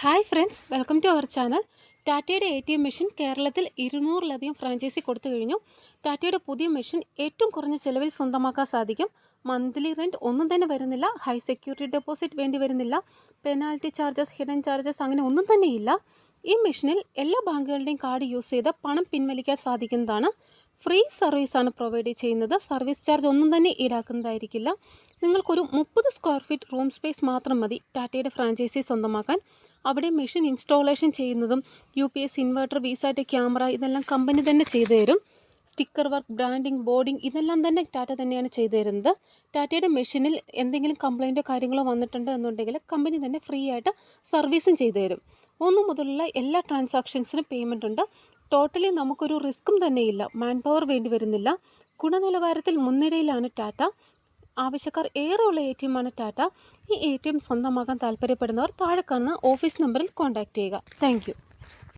Hi friends, welcome to our channel. ടാറ്റയുടെ ATM machine കേരളത്തിൽ 200-ലധികം ഫ്രാഞ്ചൈസി കൊടുത്തു കഴിഞ്ഞു. ടാറ്റയുടെ പുതിയ മെഷീൻ ഏറ്റവും കുറഞ്ഞ ചിലവിൽ സ്വന്തമാക്കാൻ സാധിക്കും. മന്ത്ലി റെൻറ്റ് ഒന്നും തന്നെ വരുന്നില്ല. ഹൈ സെക്യൂരിറ്റി ഡെപ്പോസിറ്റ് വേണ്ടി വരുന്നില്ല. പെനാൽറ്റി ചാർജസ്, ഹിഡൻ ചാർജസ് അങ്ങനെ ഒന്നും തന്നെയില്ല. ഈ മെഷീനിൽ എല്ലാ ബാങ്കുകളുടെയും കാർഡ് യൂസ് ചെയ്ത് പണം പിൻവലിക്കാൻ സാധിക്കുന്നതാണ്. ഫ്രീ സർവീസാണ് പ്രൊവൈഡ് ചെയ്യുന്നത്. സർവീസ് ചാർജ് ഒന്നും തന്നെ ഈടാക്കുന്നതായിരിക്കില്ല. നിങ്ങൾക്കൊരു 30 സ്ക്വയർ ഫീറ്റ് റൂം സ്പേസ് മാത്രം മതി ടാറ്റയുടെ ഫ്രാഞ്ചൈസി സ്വന്തമാക്കാൻ. അവിടെ മെഷീൻ ഇൻസ്റ്റാളേഷൻ ചെയ്യുന്നതും UPS ഇൻവെർട്ടർ, വിസാറ്റ് ക്യാമറ ഇതെല്ലാം കമ്പനി തന്നെ ചെയ്തു തരും. സ്റ്റിക്കർ വർക്ക്, ബ്രാൻഡിങ്, ബോർഡിങ് ഇതെല്ലാം തന്നെ ടാറ്റ തന്നെയാണ് ചെയ്തു തരുന്നത്. ടാറ്റയുടെ മെഷീനിൽ എന്തെങ്കിലും കംപ്ലൈൻറ്റോ കാര്യങ്ങളോ വന്നിട്ടുണ്ട് എന്നുണ്ടെങ്കിൽ കമ്പനി തന്നെ ഫ്രീ ആയിട്ട് സർവീസും ചെയ്തു തരും. 1 മുതലുള്ള എല്ലാ ട്രാൻസാക്ഷൻസിനും പേയ്മെൻ്റ് ഉണ്ട്. ടോട്ടലി നമുക്കൊരു റിസ്ക്കും തന്നെയില്ല. മാൻ പവർ വേണ്ടി വരുന്നില്ല. ഗുണനിലവാരത്തിൽ മുൻനിരയിലാണ് ടാറ്റ. ആവശ്യക്കാർ ഏറെയുള്ള ATM ആണ് ടാറ്റ. ഈ ATM സ്വന്തമാക്കാൻ താല്പര്യപ്പെടുന്നവർ താഴെ കാണുന്ന ഓഫീസ് നമ്പറിൽ കോൺടാക്റ്റ് ചെയ്യുക. താങ്ക്